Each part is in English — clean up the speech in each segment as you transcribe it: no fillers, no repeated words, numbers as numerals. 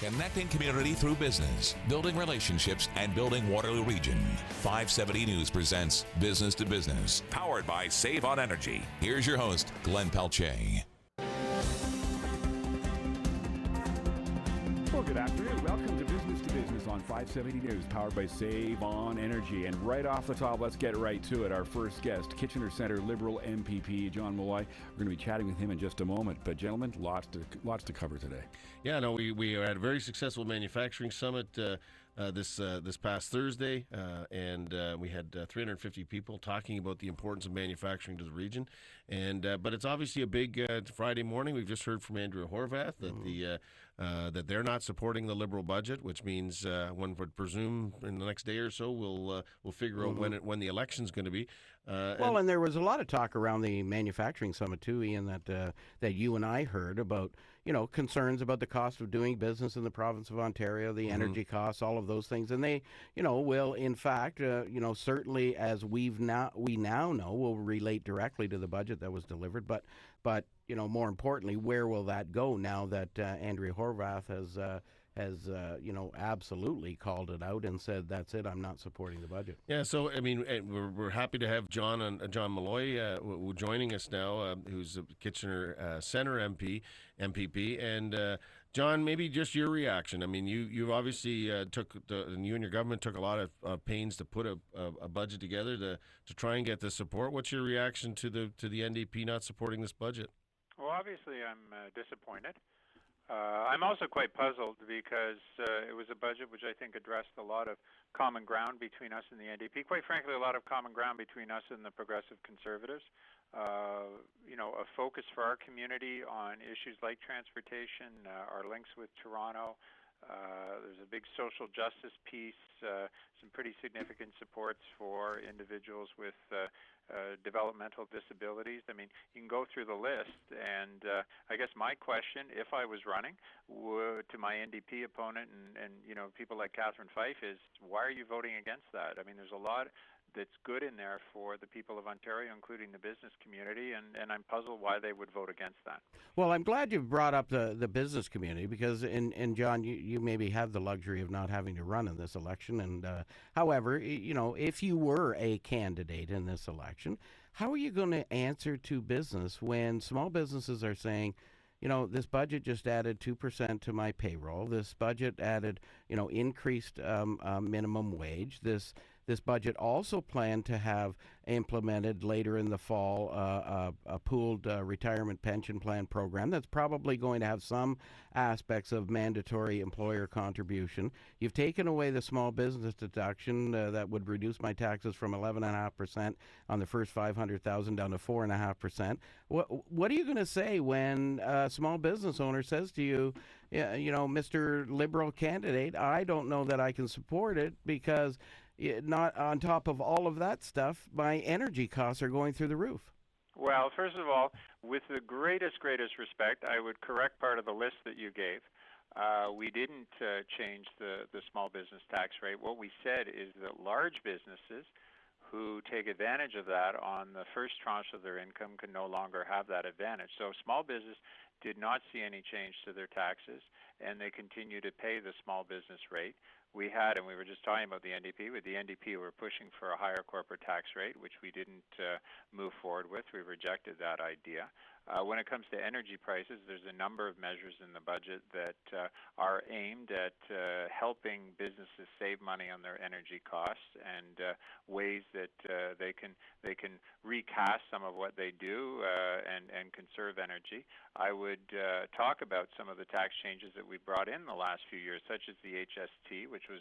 Connecting community through business, building relationships, and building Waterloo Region. 570 News presents Business to Business, powered by Save on Energy. Here's your host, Glenn Pelche. Well, good afternoon. Welcome to Business on 570 News, powered by Save on Energy. And right off the top, let's get right to it. Our first guest, Kitchener Centre Liberal MPP, John Malloy. We're going to be chatting with him in just a moment. But gentlemen, lots to cover today. Yeah, no, we had a very successful manufacturing summit this past Thursday, and we had 350 people talking about the importance of manufacturing to the region. And but it's obviously a big Friday morning. We've just heard from Andrea Horwath that that they're not supporting the Liberal budget, which means one would presume in the next day or so we'll figure out when the election's going to be. And there was a lot of talk around the manufacturing summit too, Ian, that you and I heard about, concerns about the cost of doing business in the province of Ontario, the energy costs, all of those things, and they, will in fact, certainly as we now know, will relate directly to the budget that was delivered, but more importantly, where will that go now that Andrea Horwath has absolutely called it out and said, that's it, I'm not supporting the budget. Yeah, so, I mean, we're happy to have John Malloy joining us now, who's a Kitchener Centre MPP. And, John, maybe just your reaction. I mean, you obviously you and your government took a lot of pains to put a budget together to try and get the support. What's your reaction to the NDP not supporting this budget? Well, obviously, I'm disappointed. I'm also quite puzzled because it was a budget which I think addressed a lot of common ground between us and the NDP. Quite frankly, a lot of common ground between us and the Progressive Conservatives. A focus for our community on issues like transportation, our links with Toronto. There's a big social justice piece, some pretty significant supports for individuals with developmental disabilities. I mean, you can go through the list, and I guess my question, if I was running, to my NDP opponent and people like Catherine Fife is, why are you voting against that? I mean, there's a lot that's good in there for the people of Ontario, including the business community, and I'm puzzled why they would vote against that. Well, I'm glad you brought up the business community because, and John, you maybe have the luxury of not having to run in this election. And however, if you were a candidate in this election, how are you going to answer to business when small businesses are saying, this budget just added 2% to my payroll. This budget added, increased minimum wage. This budget also planned to have implemented later in the fall a pooled retirement pension plan program that's probably going to have some aspects of mandatory employer contribution. You've taken away the small business deduction that would reduce my taxes from 11.5% on the first $500,000 down to 4.5%. What are you going to say when a small business owner says to you, Mr. Liberal candidate, I don't know that I can support it because not on top of all of that stuff, my energy costs are going through the roof? Well, first of all, with the greatest respect, I would correct part of the list that you gave. We didn't change the small business tax rate. What we said is that large businesses who take advantage of that on the first tranche of their income can no longer have that advantage. So small business did not see any change to their taxes, and they continue to pay the small business rate. We had, and we were just talking about the NDP. With the NDP, we're pushing for a higher corporate tax rate, which we didn't move forward with. We rejected that idea. When it comes to energy prices, there's a number of measures in the budget that are aimed at helping businesses save money on their energy costs and ways that they can recast some of what they do and conserve energy. I would talk about some of the tax changes that we brought in the last few years, such as the HST, which was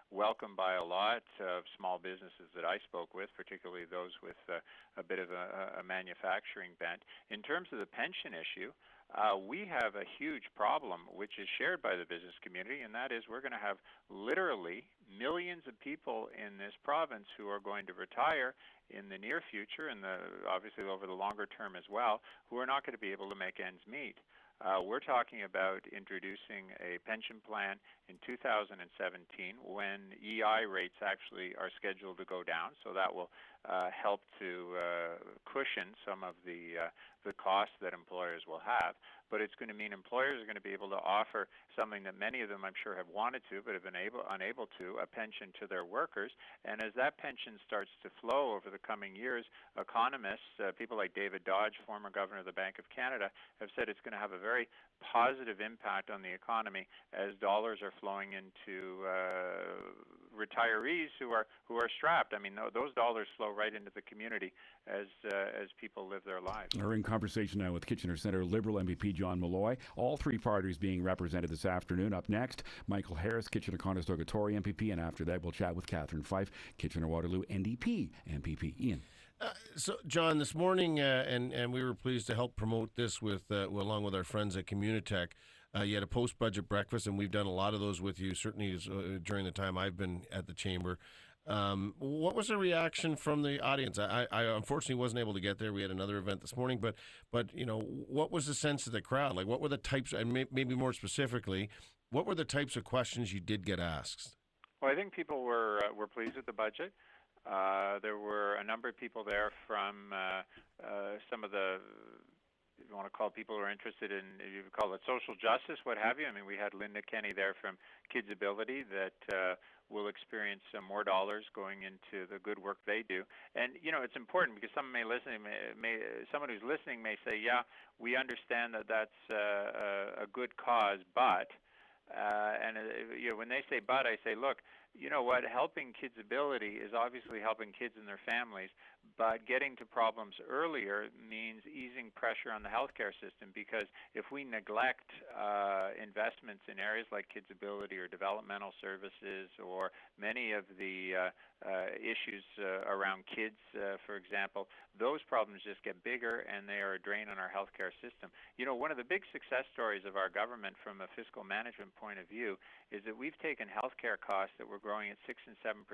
welcomed by a lot of small businesses that I spoke with, particularly those with a bit of a manufacturing bent. In terms of the pension issue, we have a huge problem, which is shared by the business community, and that is we're going to have literally millions of people in this province who are going to retire in the near future and obviously over the longer term as well, who are not going to be able to make ends meet. We're talking about introducing a pension plan in 2017 when EI rates actually are scheduled to go down, so that will help to cushion some of the the cost that employers will have, but it's going to mean employers are going to be able to offer something that many of them, I'm sure, have wanted to but have been unable to, a pension to their workers. And as that pension starts to flow over the coming years, economists, people like David Dodge, former governor of the Bank of Canada, have said it's going to have a very positive impact on the economy as dollars are flowing into retirees who are strapped. I mean, those dollars flow right into the community as people live their lives. We're in conversation now with Kitchener Centre Liberal MPP John Malloy. All three parties being represented this afternoon. Up next, Michael Harris, Kitchener-Conestoga Tory MPP, and after that, we'll chat with Catherine Fife, Kitchener-Waterloo NDP MPP. Ian. So, John, this morning, and we were pleased to help promote this with along with our friends at Communitech. You had a post-budget breakfast, and we've done a lot of those with you, certainly during the time I've been at the chamber. What was the reaction from the audience? I unfortunately wasn't able to get there. We had another event this morning, but what was the sense of the crowd? Like, what were the types, and maybe more specifically, what were the types of questions you did get asked? Well, I think people were pleased with the budget. There were a number of people there from some of the, if you want to call people who are interested in, if you call it social justice, what have you. I mean, we had Linda Kenny there from Kids Ability that will experience some more dollars going into the good work they do. And, it's important because someone someone who's listening may say, yeah, we understand that that's a good cause, but, when they say but, I say, look, you know what, helping Kids Ability is obviously helping kids and their families, but getting to problems earlier means easing pressure on the healthcare system, because if we neglect investments in areas like Kids Ability or developmental services or many of the issues around kids, for example, those problems just get bigger and they are a drain on our healthcare system. One of the big success stories of our government from a fiscal management point of view is that we've taken healthcare costs that were growing at 6 and 7%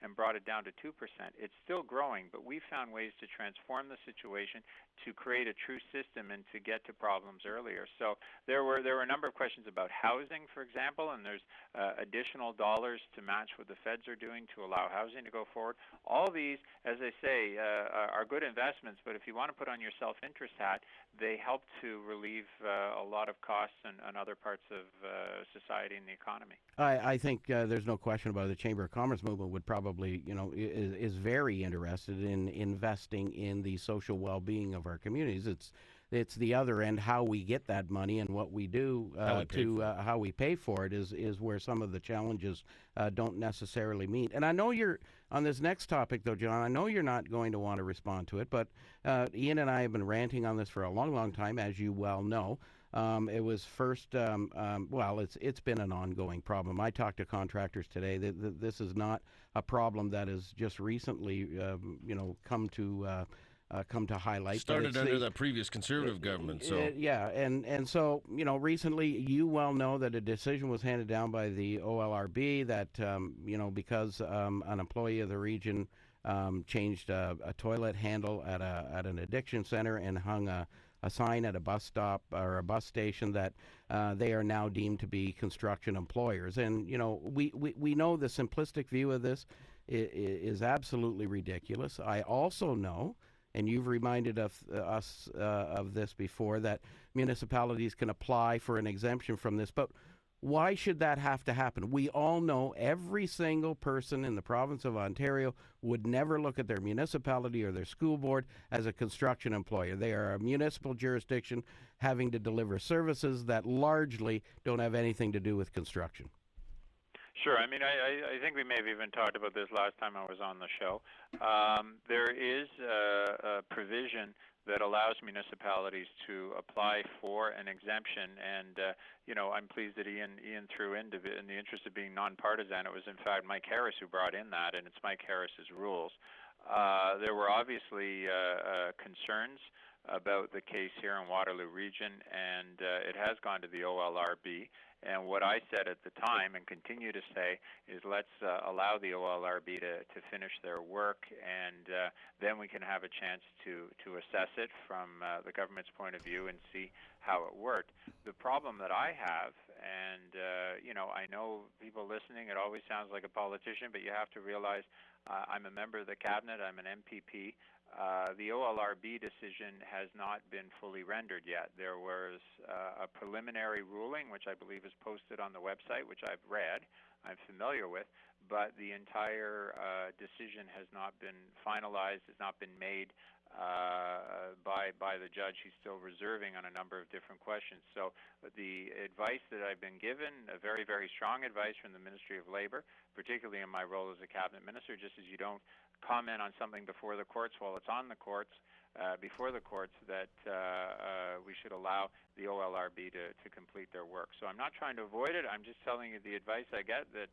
and brought it down to 2%. It's still growing, but we found ways to transform the situation, to create a true system, and to get to problems earlier. So there were a number of questions about housing, for example, and there's additional dollars to match what the feds are doing to allow housing to go forward. All these, as I say, are good investments, but if you want to put on your self-interest hat, they help to relieve a lot of costs on other parts of society and the economy. I think there's no question about it. The Chamber of Commerce movement would probably, is very interested in investing in the social well-being of our communities. It's the other end, how we get that money and what we do how we pay for it is where some of the challenges don't necessarily meet. And I know you're on this next topic, though, John. I know you're not going to want to respond to it, but Ian and I have been ranting on this for a long, long time, as you well know. It was first, it's been an ongoing problem. I talked to contractors today. This is not a problem that has just recently, come to highlight. Started under the previous Conservative government. So and so recently, you well know that a decision was handed down by the OLRB that because an employee of the region changed a toilet handle at an addiction center and hung a sign at a bus stop or a bus station that they are now deemed to be construction employers. And, we know the simplistic view of this is absolutely ridiculous. I also know, and you've reminded us of this before, that municipalities can apply for an exemption from this. But why should that have to happen? We all know every single person in the province of Ontario would never look at their municipality or their school board as a construction employer. They are a municipal jurisdiction having to deliver services that largely don't have anything to do with construction. Sure. I mean, I think we may have even talked about this last time I was on the show. There is a provision that allows municipalities to apply for an exemption, and I'm pleased that Ian threw in the interest of being nonpartisan. It was in fact Mike Harris who brought in that, and it's Mike Harris's rules. There were obviously concerns about the case here in Waterloo Region, and it has gone to the OLRB. And what I said at the time and continue to say is let's allow the OLRB to finish their work, and then we can have a chance to assess it from the government's point of view and see how it worked. The problem that I have, and I know people listening, it always sounds like a politician, but you have to realize I'm a member of the cabinet, I'm an MPP. The OLRB decision has not been fully rendered yet. There was a preliminary ruling, which I believe is posted on the website, which I've read, I'm familiar with, but the entire decision has not been finalized, has not been made by the judge. He's still reserving on a number of different questions. So the advice that I've been given, a very, very strong advice from the Ministry of Labor, particularly in my role as a cabinet minister, just as you don't comment on something before the courts while it's on the courts, before the courts, that we should allow the OLRB to complete their work. So I'm not trying to avoid it. I'm just telling you the advice I get, that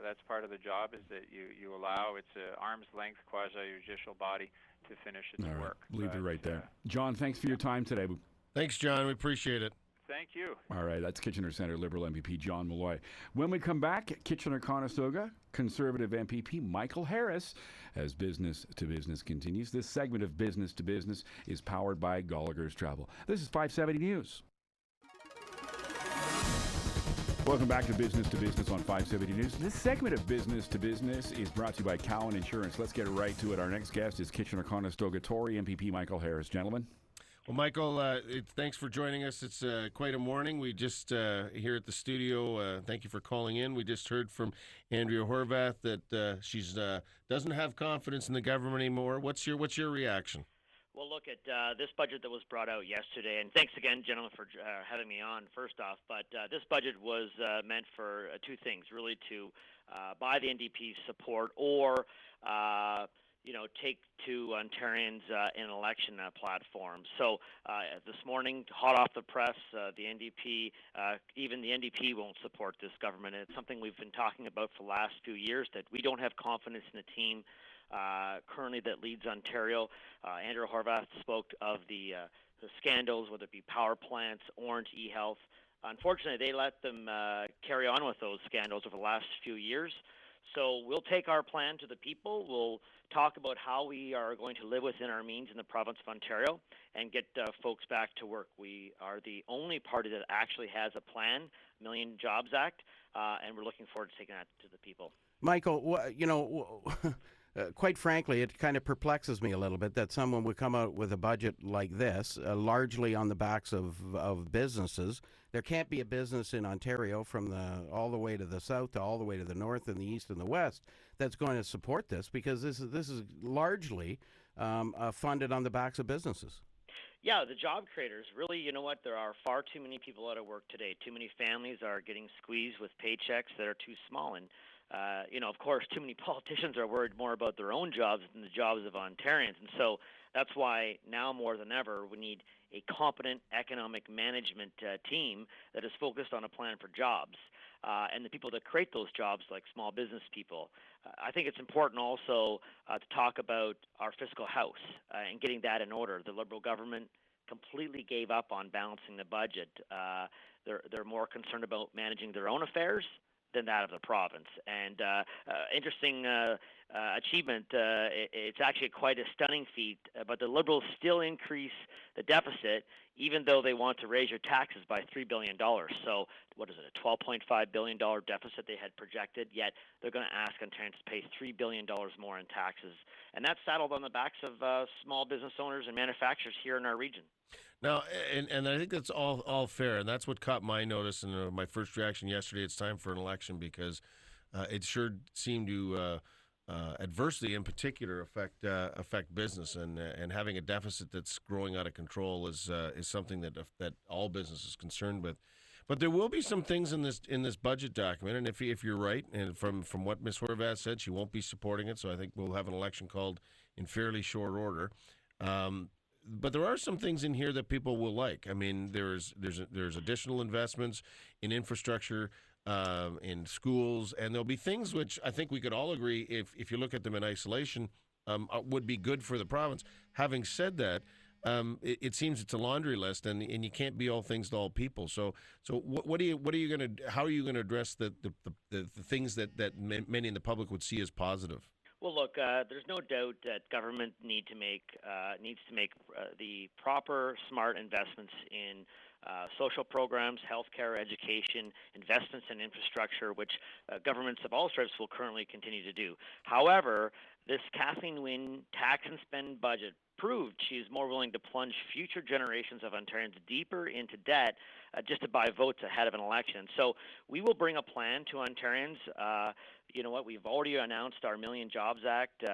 that's part of the job, is that you allow, it's an arm's length quasi-judicial body to finish its work. Leave it right there. John, thanks for your time today. Thanks, John. We appreciate it. Thank you. All right, that's Kitchener Centre Liberal MPP John Malloy. When we come back, Kitchener-Conestoga Conservative MPP Michael Harris, as Business to Business continues. This segment of Business to Business is powered by Gallagher's Travel. This is 570 News. Welcome back to Business on 570 News. This segment of Business to Business is brought to you by Cowan Insurance. Let's get right to it. Our next guest is Kitchener-Conestoga Tory MPP Michael Harris. Gentlemen. Well, Michael, thanks for joining us. It's quite a morning. We just here at the studio. Thank you for calling in. We just heard from Andrea Horwath that she's doesn't have confidence in the government anymore. What's your reaction? Well, look at this budget that was brought out yesterday, and thanks again, gentlemen, for having me on. First off, but this budget was meant for two things, really, to buy the NDP's support or take to Ontarians in an election platform. So this morning, hot off the press, the NDP, even the NDP won't support this government. It's something we've been talking about for the last few years, that we don't have confidence in the team currently that leads Ontario. Andrew Horwath spoke of the scandals, whether it be power plants, Orange, eHealth. Unfortunately, they let them carry on with those scandals over the last few years. So we'll take our plan to the people. We'll talk about how we are going to live within our means in the province of Ontario and get folks back to work. We are the only party that actually has a plan, Million Jobs Act, and we're looking forward to taking that to the people. Michael, quite frankly, it kind of perplexes me a little bit that someone would come out with a budget like this, largely on the backs of businesses. There can't be a business in Ontario from all the way to the south to all the way to the north and the east and the west that's going to support this, because this is largely funded on the backs of businesses. Yeah, the job creators, really, you know what, there are far too many people out of work today. Too many families are getting squeezed with paychecks that are too small. And of course, too many politicians are worried more about their own jobs than the jobs of Ontarians. And so that's why now more than ever, we need a competent economic management team that is focused on a plan for jobs. And the people that create those jobs, like small business people. I think it's important also to talk about our fiscal house and getting that in order. The Liberal government completely gave up on balancing the budget. They're more concerned about managing their own affairs than that of the province. And interesting achievement. It's actually quite a stunning feat, but the Liberals still increase the deficit even though they want to raise your taxes by $3 billion. So what is it, a $12.5 billion deficit they had projected, yet they're going to ask Ontarians to pay $3 billion more in taxes. And that's saddled on the backs of small business owners and manufacturers here in our region. Now, and I think that's all fair, and that's what caught my notice and my first reaction yesterday. It's time for an election, because it sure seemed to adversely, in particular, affect business, and having a deficit that's growing out of control is something that all business is concerned with. But there will be some things in this budget document, and if you're right, and from what Ms. Horwath said, she won't be supporting it. So I think we'll have an election called in fairly short order. But there are some things in here that people will like. I mean, there's additional investments in infrastructure, in schools, and there'll be things which I think we could all agree, if you look at them in isolation, would be good for the province. Having said that, it seems it's a laundry list, and you can't be all things to all people. So what are you going to? How are you going to address the things that many in the public would see as positive? Well, look, there's no doubt that government needs to make the proper, smart investments in social programs, healthcare, education, investments in infrastructure, which governments of all stripes will currently continue to do. However, this Kathleen Wynne tax and spend budget proved she is more willing to plunge future generations of Ontarians deeper into debt just to buy votes ahead of an election. So we will bring a plan to Ontarians. You know what? We've already announced our Million Jobs Act.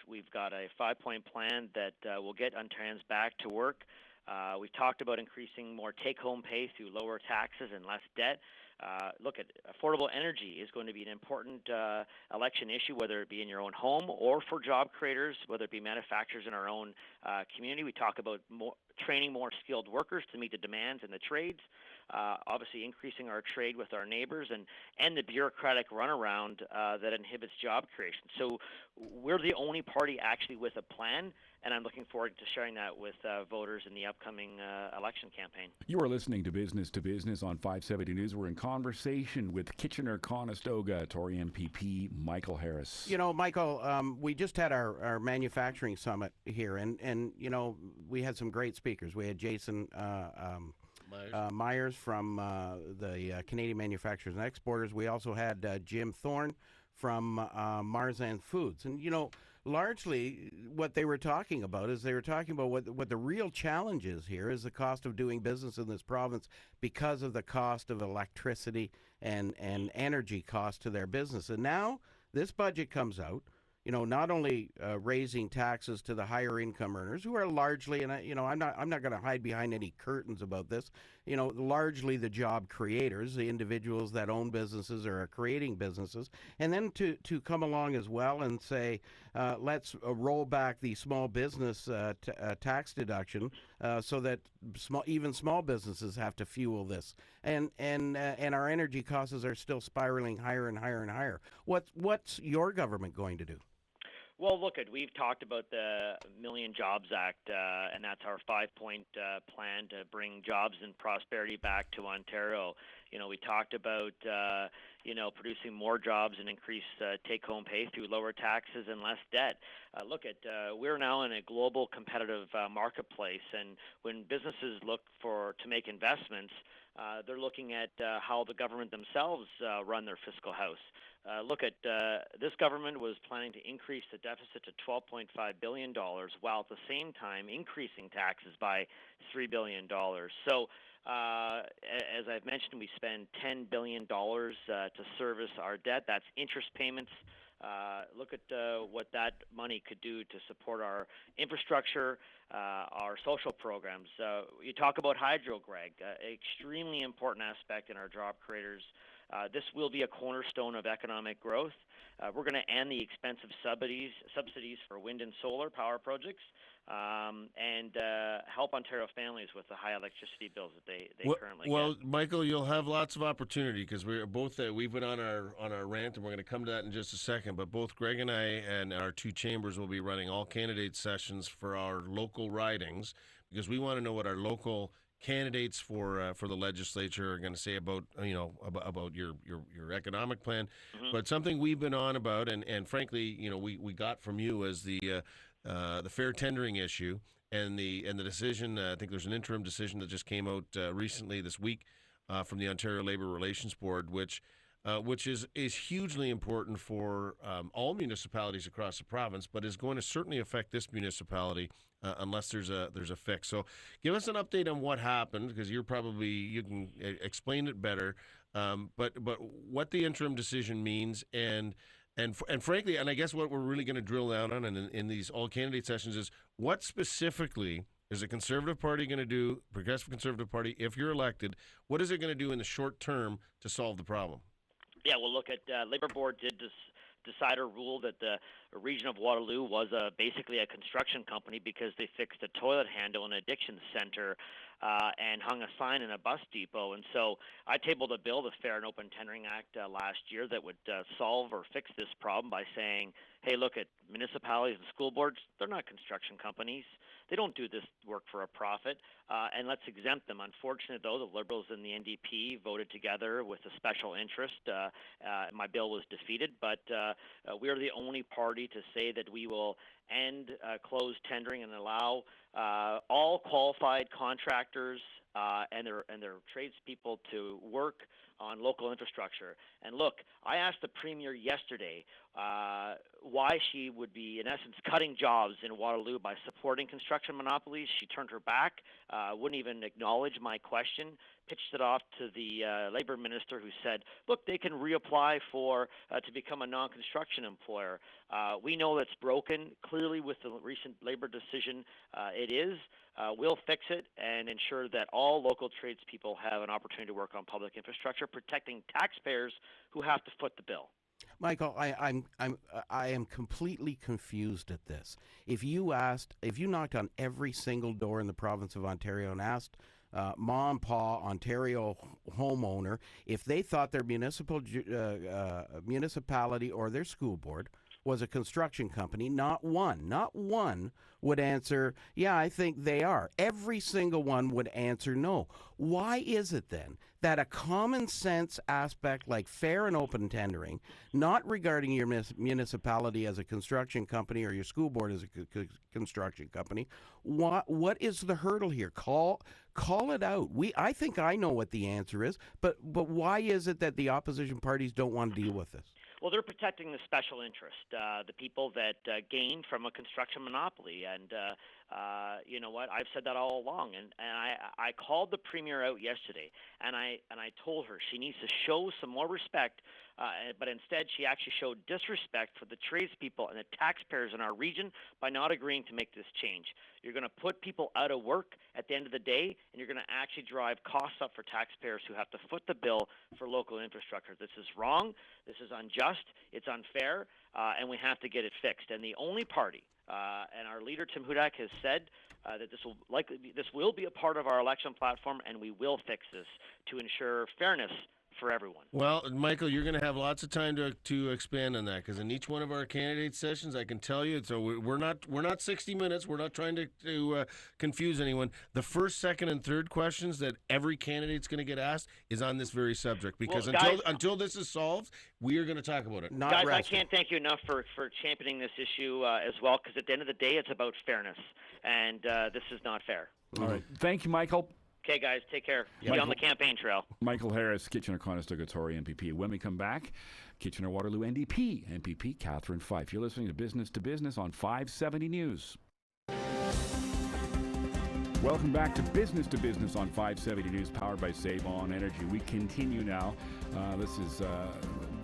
We've got a 5-point plan that will get Ontarians back to work. We've talked about increasing more take-home pay through lower taxes and less debt. Look, at affordable energy is going to be an important election issue, whether it be in your own home or for job creators, whether it be manufacturers in our own community. We talk about training more skilled workers to meet the demands in the trades. Obviously increasing our trade with our neighbors and the bureaucratic runaround that inhibits job creation. So we're the only party actually with a plan, and I'm looking forward to sharing that with voters in the upcoming election campaign. You are listening to Business on 570 News. We're in conversation with Kitchener-Conestoga Tory MPP Michael Harris. You know, Michael, we just had our manufacturing summit here, and you know, we had some great speakers. We had Jason Myers from the Canadian Manufacturers and Exporters. We also had Jim Thorne from Marzan Foods. And, you know, largely what they were talking about is they were talking about what the real challenge is here is the cost of doing business in this province because of the cost of electricity and energy costs to their business. And now this budget comes out, you know, not only raising taxes to the higher income earners, who are largely, and you know, I'm not going to hide behind any curtains about this, you know, largely the job creators, the individuals that own businesses or are creating businesses, and then to come along as well and say, let's roll back the small business tax deduction so that even small businesses have to fuel this, and our energy costs are still spiraling higher and higher and higher. What's your government going to do? Well, look, we've talked about the Million Jobs Act, and that's our 5-point plan to bring jobs and prosperity back to Ontario. You know, we talked about, you know, producing more jobs and increase take-home pay through lower taxes and less debt. We're now in a global competitive marketplace, and when businesses look to make investments, they're looking at how the government themselves run their fiscal house. This government was planning to increase the deficit to $12.5 billion while at the same time increasing taxes by $3 billion. So, as I've mentioned, we spend $10 billion to service our debt. That's interest payments. Look at what that money could do to support our infrastructure, our social programs. You talk about hydro, Greg, extremely important aspect in our job creators. This will be a cornerstone of economic growth. We're going to end the expensive subsidies for wind and solar power projects, and help Ontario families with the high electricity bills that they currently get. Well, Michael, you'll have lots of opportunity because we're both we've been on our rant, and we're going to come to that in just a second. But both Greg and I and our two chambers will be running all candidate sessions for our local ridings because we want to know what our local candidates for the legislature are going to say about your economic plan. Mm-hmm. But something we've been on about, and frankly, you know, we got from you as the fair tendering issue and the decision. I think there's an interim decision that just came out recently this week from the Ontario Labour Relations Board, which is hugely important for all municipalities across the province, but is going to certainly affect this municipality unless there's a fix. So, give us an update on what happened, because you can explain it better. But what the interim decision means, and frankly, and I guess what we're really going to drill down on in these all candidate sessions is what specifically is the Conservative Party going to do, Progressive Conservative Party, if you're elected? What is it going to do in the short term to solve the problem? Yeah, well, look, Labour Board did decide or rule that the region of Waterloo was basically a construction company because they fixed a toilet handle in an addiction center and hung a sign in a bus depot. And so I tabled a bill, the Fair and Open Tendering Act, last year that would solve or fix this problem by saying, hey, look, at municipalities and school boards, they're not construction companies. They don't do this work for a profit, and let's exempt them. Unfortunately, though, the Liberals and the NDP voted together with a special interest. My bill was defeated, but we are the only party to say that we will end closed tendering and allow all qualified contractors and their tradespeople to work on local infrastructure. And look, I asked the Premier yesterday why she would be, in essence, cutting jobs in Waterloo by supporting construction monopolies. She turned her back, wouldn't even acknowledge my question, pitched it off to the Labour Minister, who said, look, they can reapply for to become a non-construction employer. We know that's broken. Clearly, with the recent Labour decision, it is. We'll fix it and ensure that all local tradespeople have an opportunity to work on public infrastructure, protecting taxpayers who have to foot the bill. Michael, I am completely confused at this. If you knocked on every single door in the province of Ontario and asked Ma and Pa Ontario homeowner if they thought their municipality or their school board was a construction company, not one would answer, yeah, I think they are. Every single one would answer no. Why is it then that a common sense aspect like fair and open tendering, not regarding your municipality as a construction company or your school board as a construction company, what is the hurdle here? Call it out. I think I know what the answer is, but why is it that the opposition parties don't want to deal with this? Well, they're protecting the special interest, the people that gain from a construction monopoly. And you know what? I've said that all along. And I called the Premier out yesterday, and I told her she needs to show some more respect. But instead, she actually showed disrespect for the tradespeople and the taxpayers in our region by not agreeing to make this change. You're going to put people out of work at the end of the day, and you're going to actually drive costs up for taxpayers who have to foot the bill for local infrastructure. This is wrong. This is unjust. It's unfair, and we have to get it fixed. And the only party, and our leader Tim Hudak has said that this will be a part of our election platform, and we will fix this to ensure fairness for everyone. Well, Michael, you're going to have lots of time to expand on that, because in each one of our candidate sessions, I can tell you, so we're not 60 minutes. We're not trying to confuse anyone. The first, second, and third questions that every candidate's going to get asked is on this very subject, because until this is solved, we are going to talk about it. Guys, I can't thank you enough for championing this issue as well, because at the end of the day, it's about fairness, and this is not fair. All right. Thank you, Michael. Okay, guys, take care. See you on the campaign trail. Michael Harris, Kitchener-Conestoga Tory MPP. When we come back, Kitchener-Waterloo NDP MPP Catherine Fife. You're listening to Business on 570 News. Welcome back to Business on 570 News, powered by Save On Energy. We continue now. This is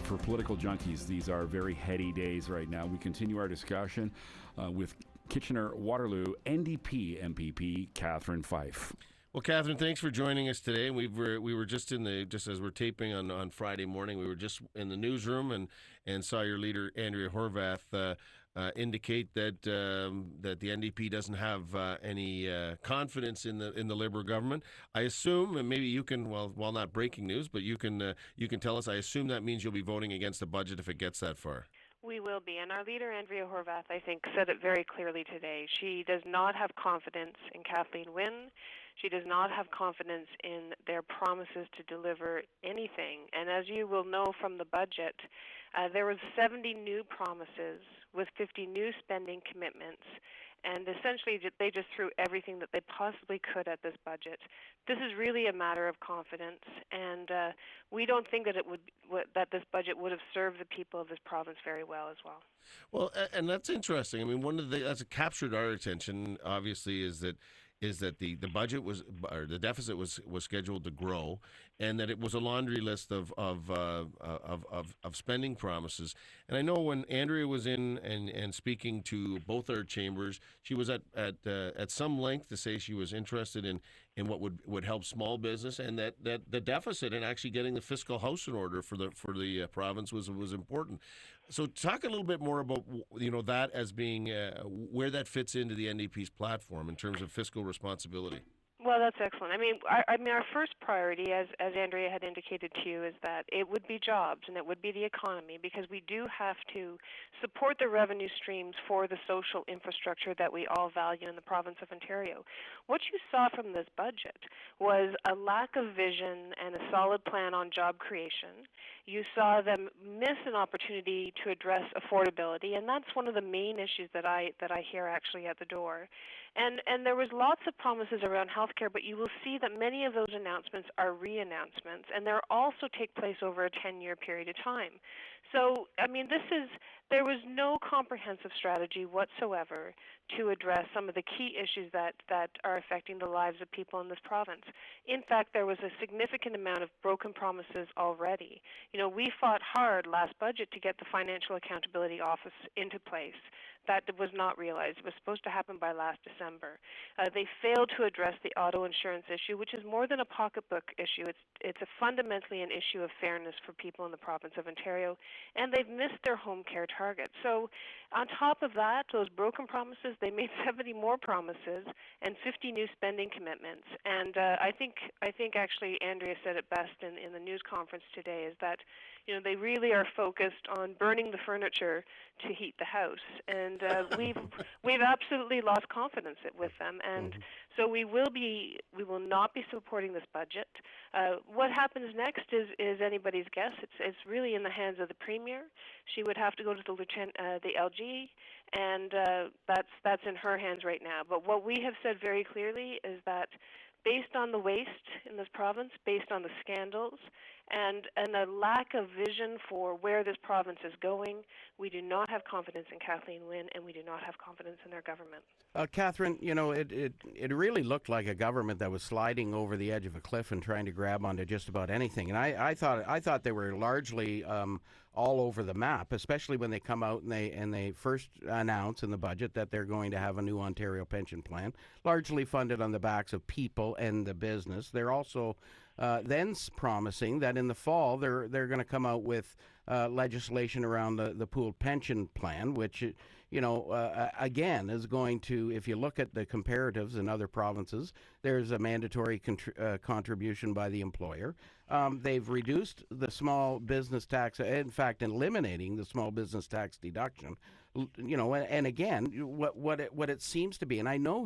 for political junkies. These are very heady days right now. We continue our discussion with Kitchener-Waterloo NDP MPP Catherine Fife. Well, Catherine, thanks for joining us today. We were just as we're taping on Friday morning, we were just in the newsroom and saw your leader Andrea Horwath indicate that the NDP doesn't have any confidence in the Liberal government. I assume, and maybe you can, while not breaking news, but you can tell us. I assume that means you'll be voting against the budget if it gets that far. We will be, and our leader, Andrea Horwath, I think, said it very clearly today. She does not have confidence in Kathleen Wynne. She does not have confidence in their promises to deliver anything. And as you will know from the budget, there was 70 new promises with 50 new spending commitments. And essentially, they just threw everything that they possibly could at this budget. This is really a matter of confidence, and we don't think that that this budget would have served the people of this province very well as well. Well, and that's interesting. I mean, that's captured our attention. Obviously, is that the budget or the deficit was scheduled to grow, and that it was a laundry list of spending promises. And I know when Andrea was in and speaking to both our chambers, she was at some length to say she was interested in what would help small business, and that the deficit and actually getting the fiscal house in order for the province was important. So talk a little bit more about that as being where that fits into the NDP's platform in terms of fiscal responsibility. Well, that's excellent. I mean, our first priority, as Andrea had indicated to you, is that it would be jobs and it would be the economy, because we do have to support the revenue streams for the social infrastructure that we all value in the province of Ontario. What you saw from this budget was a lack of vision and a solid plan on job creation. You saw them miss an opportunity to address affordability, and that's one of the main issues that I hear actually at the door. And there was lots of promises around healthcare healthcare, but you will see that many of those announcements are re-announcements, and they also take place over a 10-year period of time. So, I mean, there was no comprehensive strategy whatsoever to address some of the key issues that are affecting the lives of people in this province. In fact, there was a significant amount of broken promises already. You know, we fought hard last budget to get the Financial Accountability Office into place. That was not realized. It was supposed to happen by last December. They failed to address the auto insurance issue, which is more than a pocketbook issue. It's fundamentally an issue of fairness for people in the province of Ontario, and they've missed their home care target. So on top of that, those broken promises, they made 70 more promises and 50 new spending commitments. And I think actually Andrea said it best in the news conference today, is that, you know, they really are focused on burning the furniture to heat the house. And we've absolutely lost confidence with them. And so we will not be supporting this budget. What happens next is anybody's guess. It's really in the hands of the Premier. She would have to go to the LG, and that's in her hands right now. But what we have said very clearly is that based on the waste in this province, based on the scandals, and a lack of vision for where this province is going, we do not have confidence in Kathleen Wynne, and we do not have confidence in their government. Catherine, you know, it really looked like a government that was sliding over the edge of a cliff and trying to grab onto just about anything. And I thought they were largely all over the map, especially when they come out and they first announce in the budget that they're going to have a new Ontario pension plan, largely funded on the backs of people and the business. They're also then promising that in the fall they're going to come out with legislation around the pooled pension plan, which, you know, again is going to, if you look at the comparatives in other provinces, there's a mandatory contribution by the employer. They've reduced the small business tax, in fact, eliminating the small business tax deduction. You know, and again, what it seems to be, and I know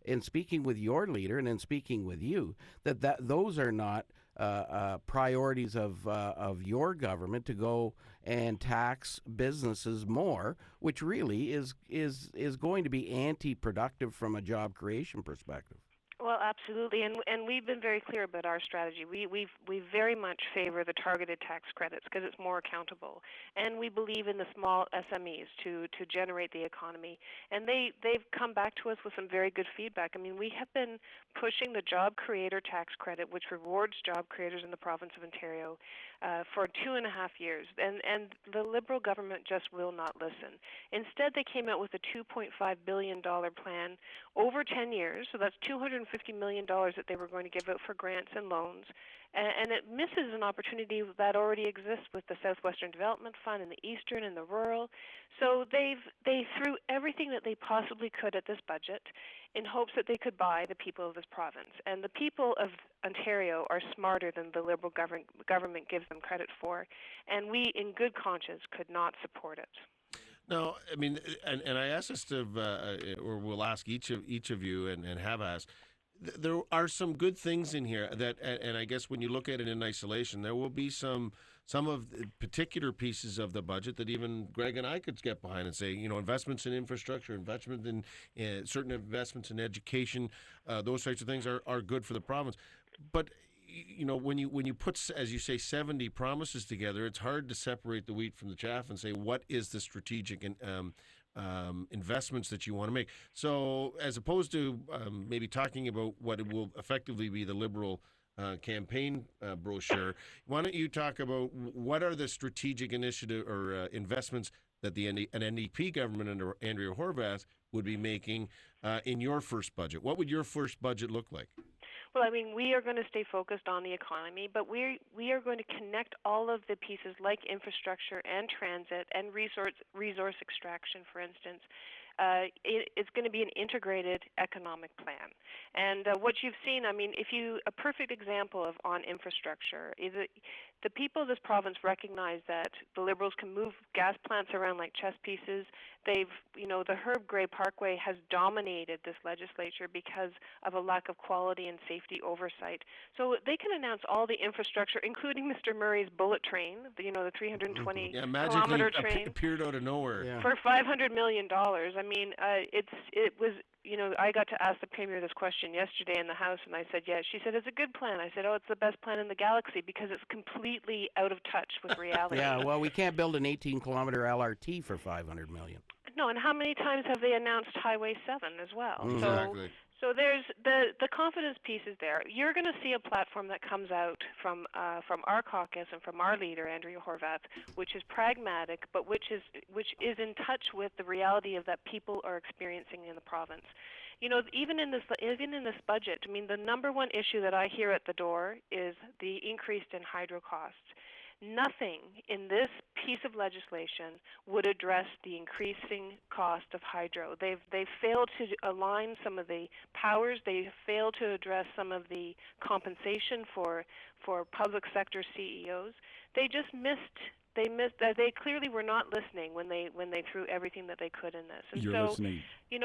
in speaking with your leader and in speaking with you, that those are not priorities of your government, to go and tax businesses more, which really is going to be anti-productive from a job creation perspective. Well, absolutely, and we've been very clear about our strategy. We very much favor the targeted tax credits because it's more accountable, and we believe in the small SMEs to generate the economy. And they've come back to us with some very good feedback. I mean, we have been pushing the Job Creator Tax Credit, which rewards job creators in the province of Ontario, for 2.5 years, and the Liberal government just will not listen. Instead, they came out with a $2.5 billion plan over 10 years, so that's $250 million that they were going to give out for grants and loans, and it misses an opportunity that already exists with the Southwestern Development Fund and the Eastern and the rural. So they threw everything that they possibly could at this budget in hopes that they could buy the people of this province. And the people of Ontario are smarter than the Liberal government gives them credit for, and we, in good conscience, could not support it. No, I mean, and I asked this to, or we'll ask each of you, and have asked. There are some good things in here that, and I guess when you look at it in isolation, there will be some of the particular pieces of the budget that even Greg and I could get behind and say, you know, investments in infrastructure, investment in certain investments in education, those types of things are good for the province. But you know, when you put, as you say, 70 promises together, it's hard to separate the wheat from the chaff and say what is the strategic investments that you want to make. So as opposed to maybe talking about what it will effectively be the Liberal campaign brochure, why don't you talk about what are the strategic initiative or investments that an NDP government under Andrea Horwath would be making in your first budget? What would your first budget look like? Well, I mean, we are going to stay focused on the economy, but we are going to connect all of the pieces like infrastructure and transit and resource extraction, for instance. It's going to be an integrated economic plan. And what you've seen, I mean, a perfect example on infrastructure is that the people of this province recognize that the Liberals can move gas plants around like chess pieces. They've, the Herb Gray Parkway has dominated this legislature because of a lack of quality and safety oversight. So they can announce all the infrastructure, including Mr. Murray's bullet train, the 320 kilometer train, appeared out of nowhere for $500 million. I mean, it was. I got to ask the Premier this question yesterday in the House, and I said, yes. She said, it's a good plan. I said, it's the best plan in the galaxy because it's completely out of touch with reality. Yeah, well, we can't build an 18-kilometer LRT for $500 million. No, and how many times have they announced Highway 7 as well? Exactly. So there's the confidence piece is there. You're going to see a platform that comes out from our caucus and from our leader Andrea Horwath, which is pragmatic, but which is in touch with the reality of that people are experiencing in the province. Even in this budget, I mean, the number one issue that I hear at the door is the increase in hydro costs. Nothing in this piece of legislation would address the increasing cost of hydro. They've failed to align some of the powers. They failed to address some of the compensation for public sector CEOs. They just missed. They clearly were not listening when they threw everything that they could in this. And You're listening. We're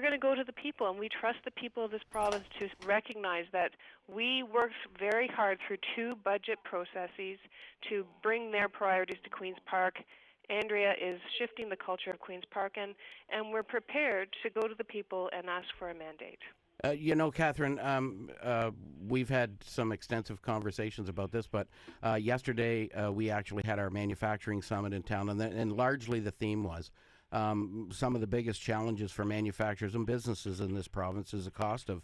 going to go to the people, and we trust the people of this province to recognize that we worked very hard through 2 budget processes to bring their priorities to Queen's Park. Andrea is shifting the culture of Queen's Park, and we're prepared to go to the people and ask for a mandate. Catherine, we've had some extensive conversations about this, but yesterday we actually had our manufacturing summit in town, and largely the theme was some of the biggest challenges for manufacturers and businesses in this province is the cost of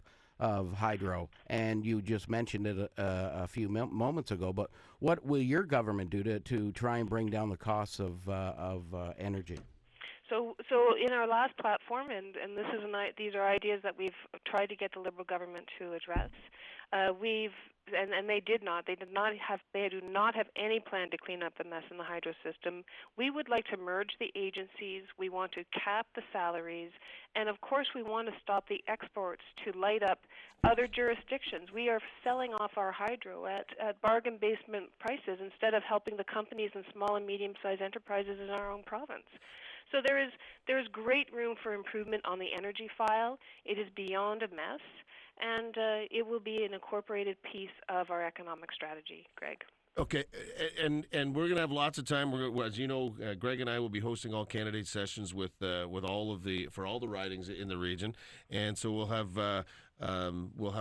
hydro, and you just mentioned it a few moments ago. But what will your government do to try and bring down the costs of energy? So in our last platform, and these are ideas that we've tried to get the Liberal government to address. They do not have any plan to clean up the mess in the hydro system. We would like to merge the agencies. We want to cap the salaries, and of course, we want to stop the exports to light up other jurisdictions. We are selling off our hydro at bargain basement prices instead of helping the companies and small and medium-sized enterprises in our own province. So there is great room for improvement on the energy file. It is beyond a mess, and it will be an incorporated piece of our economic strategy, Greg. Okay, and we're going to have lots of time. As you know, Greg and I will be hosting all candidate sessions with all of the ridings in the region, and so we'll have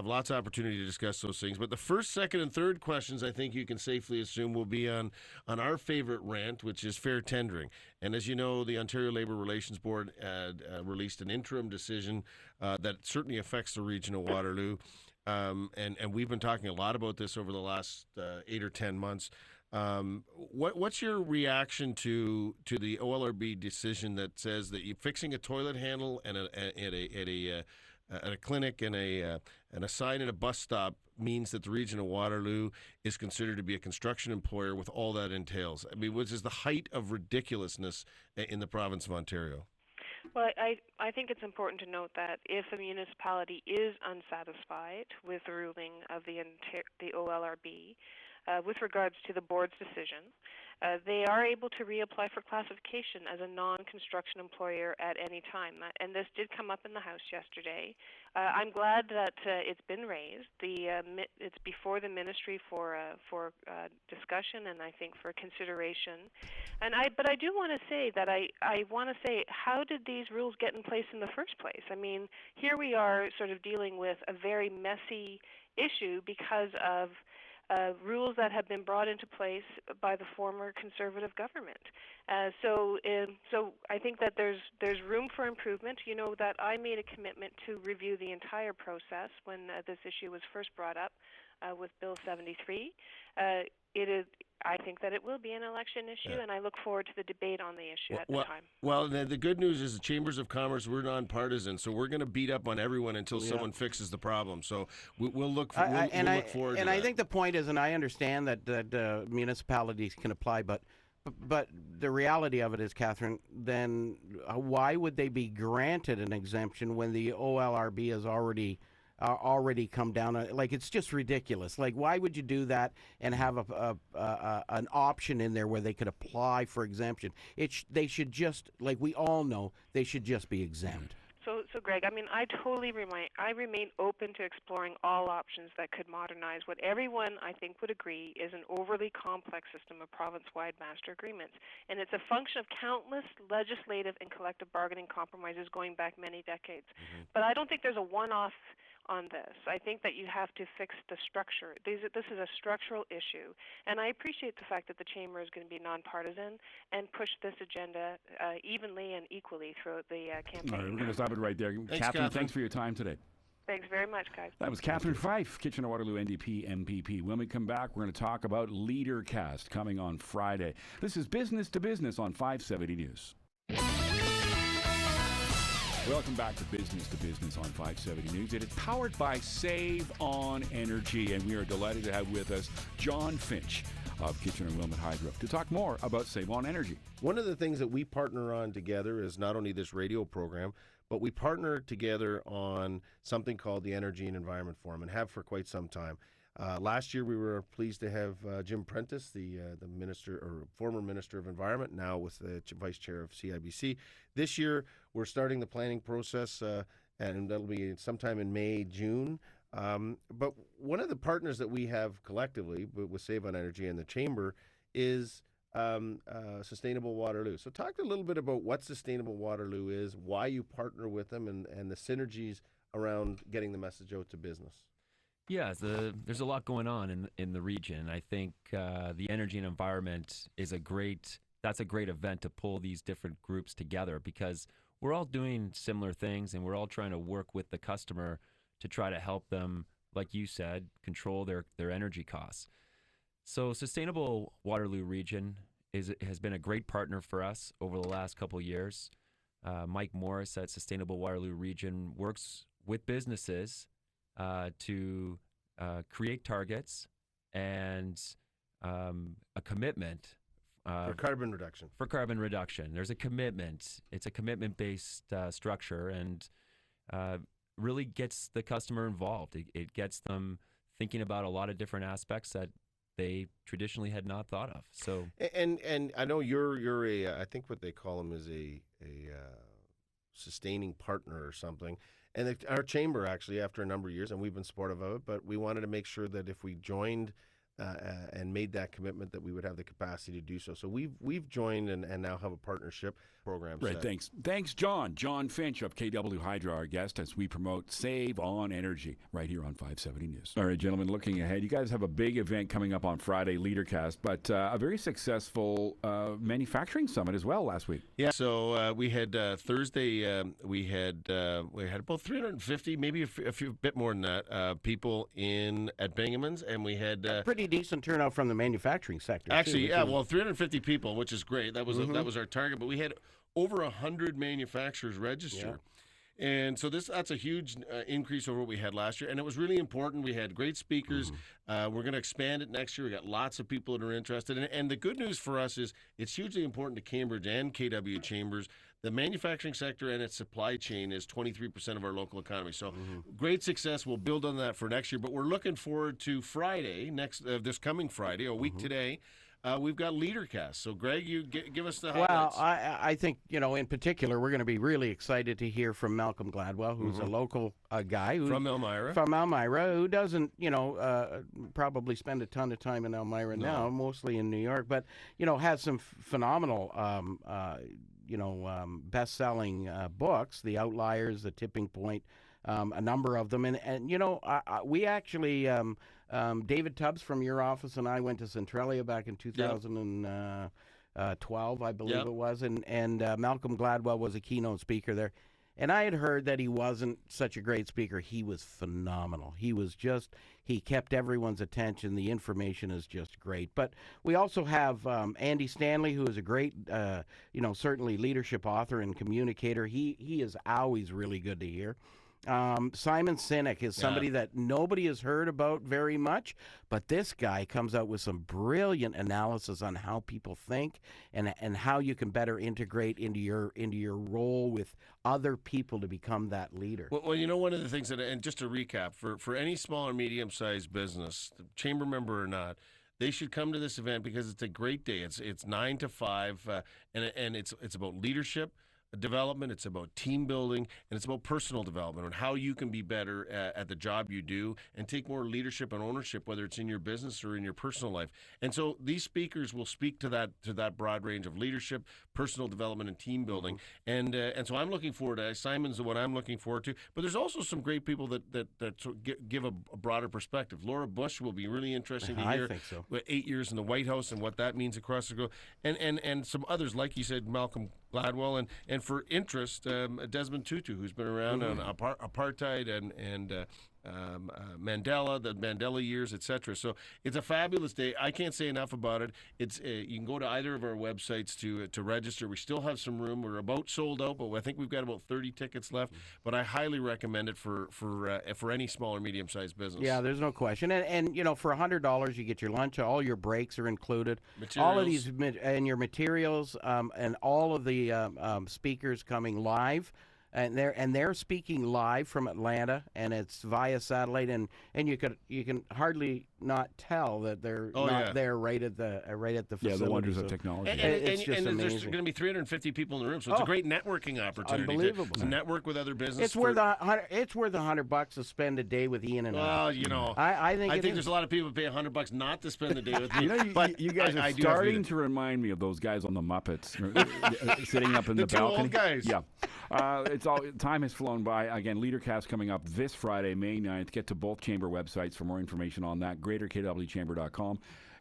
lots of opportunity to discuss those things. But the first, second, and third questions, I think you can safely assume, will be on our favorite rant, which is fair tendering. And as you know, the Ontario Labour Relations Board released an interim decision that certainly affects the region of Waterloo. And we've been talking a lot about this over the last 8 or 10 months. What's your reaction to the OLRB decision that says that you're fixing a toilet handle and at a clinic and a sign at a bus stop means that the region of Waterloo is considered to be a construction employer with all that entails? I mean, which is the height of ridiculously in the province of Ontario. Well, I think it's important to note that if a municipality is unsatisfied with the ruling of the OLRB with regards to the board's decision, they are able to reapply for classification as a non-construction employer at any time. And this did come up in the House yesterday. I'm glad that it's been raised. It's before the ministry for discussion and I think for consideration. But I do want to say that I want to say, how did these rules get in place in the first place? I mean, here we are sort of dealing with a very messy issue because of rules that have been brought into place by the former Conservative government. So I think that there's room for improvement. You know that I made a commitment to review the entire process when this issue was first brought up with Bill 73. I think that it will be an election issue, and I look forward to the debate on the issue at the time. Well, the good news is the Chambers of Commerce, we're nonpartisan, so we're going to beat up on everyone until someone fixes the problem. So we'll look forward to that. And I think the point is, and I understand that municipalities can apply, but the reality of it is, Catherine, then why would they be granted an exemption when the OLRB has already already come down. Like, it's just ridiculous. Like, why would you do that and have an option in there where they could apply for exemption? They should just, like we all know, they should just be exempt. So Greg, I mean, I remain open to exploring all options that could modernize what everyone, I think, would agree is an overly complex system of province-wide master agreements. And it's a function of countless legislative and collective bargaining compromises going back many decades. But I don't think there's a one-off on this. I think that you have to fix the structure. This is a structural issue, and I appreciate the fact that the Chamber is going to be nonpartisan and push this agenda evenly and equally throughout the campaign. All right, we're going to stop it right there. Catherine, thanks for your time today. Thanks very much, guys. That was Catherine Fife, Kitchener-Waterloo NDP MPP. When we come back, we're going to talk about LeaderCast coming on Friday. This is Business to Business on 570 News. Welcome back to Business on 570 News. It is powered by Save On Energy, and we are delighted to have with us John Finch of Kitchener-Wilmot Hydro to talk more about Save On Energy. One of the things that we partner on together is not only this radio program, but we partner together on something called the Energy and Environment Forum, and have for quite some time. Last year, we were pleased to have Jim Prentice, the minister or former Minister of Environment, now with the Vice Chair of CIBC. This year, we're starting the planning process, and that'll be sometime in May, June. But one of the partners that we have collectively with Save On Energy and the Chamber is Sustainable Waterloo. So talk a little bit about what Sustainable Waterloo is, why you partner with them, and the synergies around getting the message out to business. Yeah, there's a lot going on in the region. I think the energy and environment is a great event to pull these different groups together, because we're all doing similar things and we're all trying to work with the customer to try to help them, like you said, control their energy costs. So Sustainable Waterloo Region has been a great partner for us over the last couple of years. Mike Morris at Sustainable Waterloo Region works with businesses to create targets and a commitment for carbon reduction. For carbon reduction. There's a commitment. It's a commitment-based structure, and really gets the customer involved. It gets them thinking about a lot of different aspects that they traditionally had not thought of. So and I know you're a I think what they call them is a sustaining partner or something. And our chamber, actually, after a number of years, and we've been supportive of it, but we wanted to make sure that if we joined and made that commitment, that we would have the capacity to do so. So we've joined and now have a partnership program. Right, thanks. Thanks, John. John Finch of KW Hydro, our guest, as we promote Save On Energy right here on 570 News. All right, gentlemen, looking ahead, you guys have a big event coming up on Friday, LeaderCast, but a very successful manufacturing summit as well last week. Yeah, so we had Thursday, we had about 350, maybe a few bit more than that, people at Bingaman's, and we had pretty decent turnout from the manufacturing sector. Actually, yeah, well, 350 people, which is great. That was that was our target, but we had over 100 manufacturers register. Yeah. And so that's a huge increase over what we had last year. And it was really important. We had great speakers. We're going to expand it next year. We got lots of people that are interested. And the good news for us is it's hugely important to Cambridge and KW Chambers. The manufacturing sector and its supply chain is 23% of our local economy. So great success. We'll build on that for next year. But we're looking forward to Friday, this coming Friday, a week today. We've got LeaderCast. So, Greg, you give us the highlights. Well, I think, in particular, we're going to be really excited to hear from Malcolm Gladwell, who's a local guy. From Elmira. From Elmira, who doesn't, probably spend a ton of time in Elmira now, mostly in New York, but, has some phenomenal, best-selling books, The Outliers, The Tipping Point, a number of them. And we actually... David Tubbs from your office and I went to Centralia back in 2012, I believe it was, and Malcolm Gladwell was a keynote speaker there. And I had heard that he wasn't such a great speaker. He was phenomenal. He kept everyone's attention. The information is just great. But we also have Andy Stanley, who is a great, certainly leadership author and communicator. He is always really good to hear. Simon Sinek is somebody that nobody has heard about very much, but this guy comes out with some brilliant analysis on how people think and how you can better integrate into your role with other people to become that leader. Well, one of the things that, and just to recap, for any small or medium-sized business, chamber member or not, they should come to this event because it's a great day. It's 9 to 5, and it's about leadership development, it's about team building, and it's about personal development and how you can be better at the job you do and take more leadership and ownership, whether it's in your business or in your personal life. And so these speakers will speak to that broad range of leadership, personal development, and team building. And so I'm looking forward to Simon's what I'm looking forward to. But there's also some great people that give a broader perspective. Laura Bush will be really interesting to hear. I think so. 8 years in the White House and what that means across the globe, and some others like you said, Malcolm Gladwell, and for interest, Desmond Tutu, who's been around on apartheid and Mandela, the Mandela years, etc. So it's a fabulous day. I can't say enough about it. It's you can go to either of our websites to register. We still have some room. We're about sold out, but I think we've got about 30 tickets left. But I highly recommend it for any small or medium sized business. Yeah, there's no question. And for $100 you get your lunch. All your breaks are included. Materials. All of these and your materials and all of the speakers coming live. And they're speaking live from Atlanta, and it's via satellite, and you can hardly not tell that they're there right at the facility. Yeah, the wonders of technology. It's just and there's amazing. going to be 350 people in the room, so it's a great networking opportunity. Unbelievable. To network with other businesses. It's worth $100 to spend a day with Ian and I. Well, I think there's a lot of people who pay $100 not to spend the day with me. But you guys are starting to remind me of those guys on the Muppets sitting up in the balcony. Two old guys. Yeah. Time has flown by. Again, LeaderCast coming up this Friday, May 9th. Get to both chamber websites for more information on that. GreaterKWChamber.com,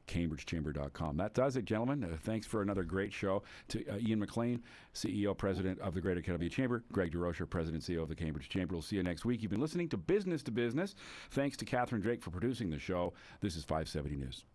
CambridgeChamber.com. That does it, gentlemen. Thanks for another great show. To Ian McLean, CEO, President of the Greater KW Chamber. Greg DeRocher, President, CEO of the Cambridge Chamber. We'll see you next week. You've been listening to Business. Thanks to Catherine Drake for producing the show. This is 570 News.